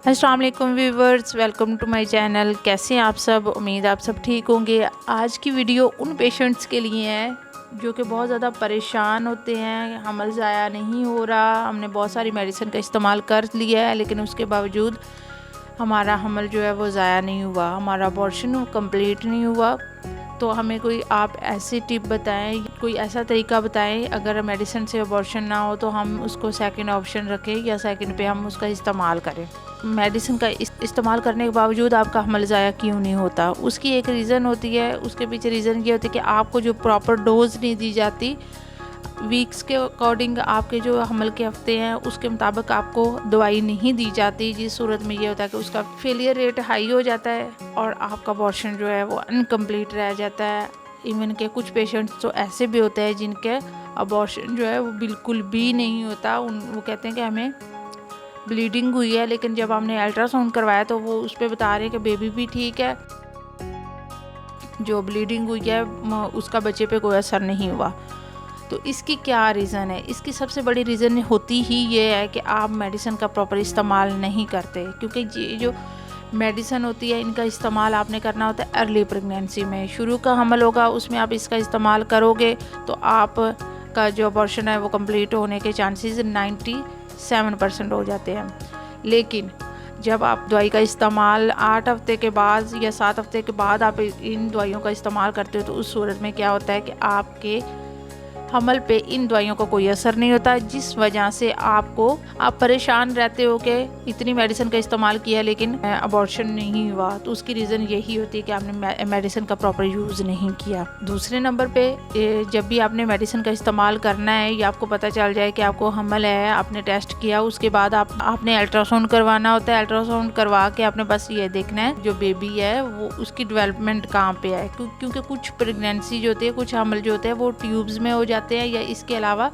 अस्सलाम वालेकुम viewers, welcome to my channel. कैसे हैं आप सब? उम्मीद आप सब ठीक होंगे। आज की वीडियो उन पेशेंट्स के लिए है जो कि बहुत ज़्यादा परेशान होते हैं। हमल ज़ाया नहीं हो रहा, हमने बहुत सारी मेडिसिन का इस्तेमाल कर लिया है लेकिन उसके बावजूद हमारा हमल जो है वो ज़ाया नहीं हुआ, हमारा अबॉर्शन कंप्लीट नहीं हुआ। तो हमें कोई आप ऐसी टिप बताएं, कोई ऐसा तरीका बताएं अगर मेडिसिन से अबॉर्शन ना हो तो हम उसको सेकंड ऑप्शन रखें या सेकंड पे हम उसका इस्तेमाल करें। मेडिसिन का इस्तेमाल करने के बावजूद आपका हमल ज़ाया क्यों नहीं होता? उसकी एक रीज़न होती है, उसके पीछे रीज़न ये होती है कि आपको जो प्रॉपर डोज नहीं दी जाती। वीक्स के अकॉर्डिंग आपके जो हमल के हफ्ते हैं उसके मुताबिक आपको दवाई नहीं दी जाती, जिस सूरत में ये होता है कि उसका फेलियर रेट हाई हो जाता है और आपका अबॉर्शन जो है वो अनकम्प्लीट रह जाता है। इवन के कुछ पेशेंट्स तो ऐसे भी होते हैं जिनके अबॉर्शन जो है वो बिल्कुल भी नहीं होता। वो कहते हैं कि हमें ब्लीडिंग हुई है, लेकिन जब हमने अल्ट्रासाउंड करवाया तो वो उस पर बता रहे हैं कि बेबी भी ठीक है, जो ब्लीडिंग हुई है उसका बच्चे पे कोई असर नहीं हुआ। तो इसकी क्या रीज़न है? इसकी सबसे बड़ी रीज़न होती ही ये है कि आप मेडिसिन का प्रॉपर इस्तेमाल नहीं करते, क्योंकि ये जो मेडिसिन होती है इनका इस्तेमाल आपने करना होता है अर्ली प्रेगनेंसी में। शुरू का हमल होगा उसमें आप इसका इस्तेमाल करोगे तो आप का जो अबॉर्शन है वो कंप्लीट होने के चांसेस 97% हो जाते हैं। लेकिन जब आप दवाई का इस्तेमाल 8 हफ्ते के बाद या 7 हफ्ते के बाद आप इन दवाइयों का इस्तेमाल करते हो तो उस सूरत में क्या होता है कि आपके हमल पे इन दवाइयों का कोई असर नहीं होता, जिस वजह से आप परेशान रहते हो कि इतनी मेडिसिन का इस्तेमाल किया लेकिन अबॉर्शन नहीं हुआ। तो उसकी रीज़न यही होती है कि आपने मेडिसिन का प्रॉपर यूज़ नहीं किया। दूसरे नंबर पे जब भी आपने मेडिसिन का इस्तेमाल करना है या आपको पता चल जाए कि आपको हमल है, आपने टेस्ट किया, उसके बाद आपने अल्ट्रासाउंड करवाना होता है। अल्ट्रासाउंड करवा के आपने बस ये देखना है जो बेबी है वो उसकी डेवलपमेंट कहाँ पे है, क्योंकि कुछ प्रेगनेंसी जो होती है, कुछ हमल जो होते हैं वो ट्यूब्स में हो जाते हैं या इसके अलावा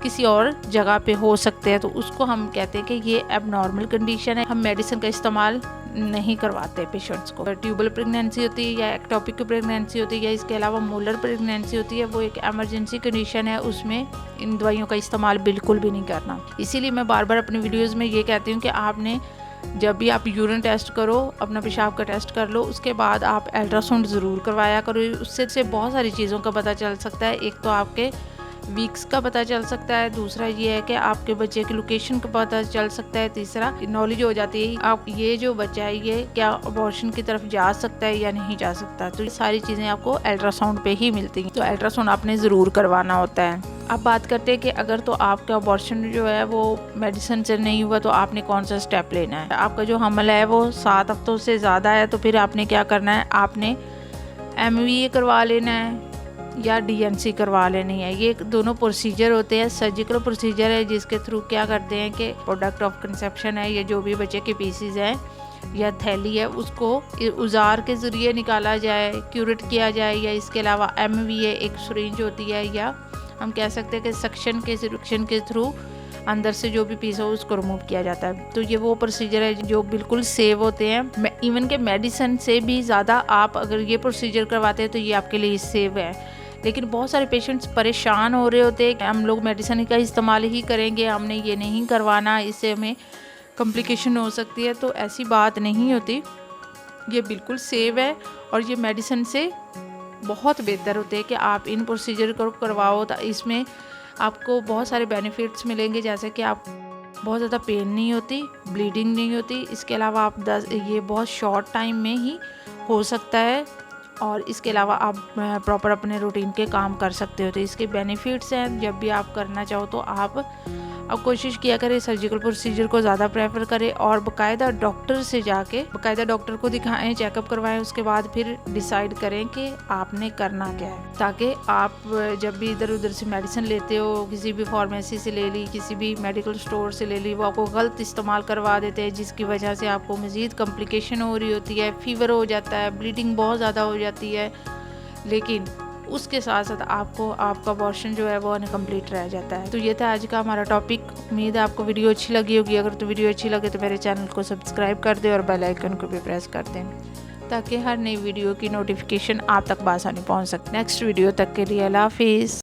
किसी और जगह पे हो सकते हैं। तो उसको हम कहते हैं कि ये एबनॉर्मल कंडीशन है, हम मेडिसिन का इस्तेमाल नहीं करवाते पेशेंट्स को। ट्यूबल प्रेगनेंसी होती है या एक्टोपिक प्रेगनेंसी होती है या इसके अलावा मोलर प्रेगनेंसी होती है, वो एक इमरजेंसी कंडीशन है, उसमें इन दवाइयों का इस्तेमाल बिल्कुल भी नहीं करना। इसीलिए मैं बार बार अपनी वीडियोज़ में ये कहती हूँ कि आपने जब भी आप यूरिन टेस्ट करो, अपना पेशाब का टेस्ट कर लो, उसके बाद आप अल्ट्रासाउंड ज़रूर करवाया करो। उससे बहुत सारी चीज़ों का पता चल सकता है। एक तो आपके वीक्स का पता चल सकता है, दूसरा ये है कि आपके बच्चे की लोकेशन का पता चल सकता है, तीसरा नॉलेज हो जाती है आप ये जो बच्चा है ये क्या अबॉर्शन की तरफ जा सकता है या नहीं जा सकता। तो ये सारी चीज़ें आपको अल्ट्रासाउंड पे ही मिलती हैं, तो अल्ट्रासाउंड आपने ज़रूर करवाना होता है। अब बात करते हैं कि अगर तो आपका अबॉर्शन जो है वो मेडिसिन से नहीं हुआ तो आपने कौन सा स्टेप लेना है। आपका जो हमल है वो 7 हफ्तों से ज़्यादा है तो फिर आपने क्या करना है, आपने MVA करवा लेना है या DNC करवा लेनी है। ये दोनों प्रोसीजर होते हैं, सर्जिकल प्रोसीजर है जिसके थ्रू क्या करते हैं कि प्रोडक्ट ऑफ कंसेप्शन है या जो भी बच्चे के पीसीज हैं या थैली है उसको औजार के ज़रिए निकाला जाए, क्यूरेट किया जाए, या इसके अलावा MVA एक सिरिंज होती है या हम कह सकते हैं कि सक्शन के थ्रू अंदर से जो भी पीस हो उसको रिमूव किया जाता है। तो ये वो प्रोसीजर है जो बिल्कुल सेव होते हैं। इवन के मेडिसिन से भी ज़्यादा आप अगर ये प्रोसीजर करवाते हैं तो ये आपके लिए सेव है। लेकिन बहुत सारे पेशेंट्स परेशान हो रहे होते हैं कि हम लोग मेडिसिन का इस्तेमाल ही करेंगे, हमने ये नहीं करवाना, इससे हमें कॉम्प्लिकेशन हो सकती है। तो ऐसी बात नहीं होती, ये बिल्कुल सेव है और ये मेडिसिन से बहुत बेहतर होते हैं कि आप इन प्रोसीजर को करवाओ। तो इसमें आपको बहुत सारे बेनिफिट्स मिलेंगे, जैसे कि आप बहुत ज़्यादा पेन नहीं होती, ब्लीडिंग नहीं होती, इसके अलावा आप ये बहुत शॉर्ट टाइम में ही हो सकता है और इसके अलावा आप प्रॉपर अपने रूटीन के काम कर सकते हो। तो इसके बेनिफिट्स हैं। जब भी आप करना चाहो तो आप कोशिश किया करें सर्जिकल प्रोसीजर को ज़्यादा प्रेफर करें और बाकायदा डॉक्टर से जाके बाकायदा डॉक्टर को दिखाएं, चेकअप करवाएं, उसके बाद फिर डिसाइड करें कि आपने करना क्या है, ताकि आप जब भी इधर उधर से मेडिसिन लेते हो, किसी भी फार्मेसी से ले ली, किसी भी मेडिकल स्टोर से ले ली, वो आपको गलत इस्तेमाल करवा देते हैं जिसकी वजह से आपको मज़ीद कॉम्प्लिकेशन हो रही होती है, फीवर हो जाता है, ब्लीडिंग बहुत ज़्यादा हो जाती है, लेकिन उसके साथ साथ आपका अबॉर्शन जो है वो अनकम्प्लीट रह जाता है। तो ये था आज का हमारा टॉपिक। उम्मीद है आपको वीडियो अच्छी लगी होगी। अगर तो वीडियो अच्छी लगे तो मेरे चैनल को सब्सक्राइब कर दें और बेल आइकन को भी प्रेस कर दें ताकि हर नई वीडियो की नोटिफिकेशन आप तक बआसानी पहुंच सके। नेक्स्ट वीडियो तक के लिए अल्लाह हाफिज़।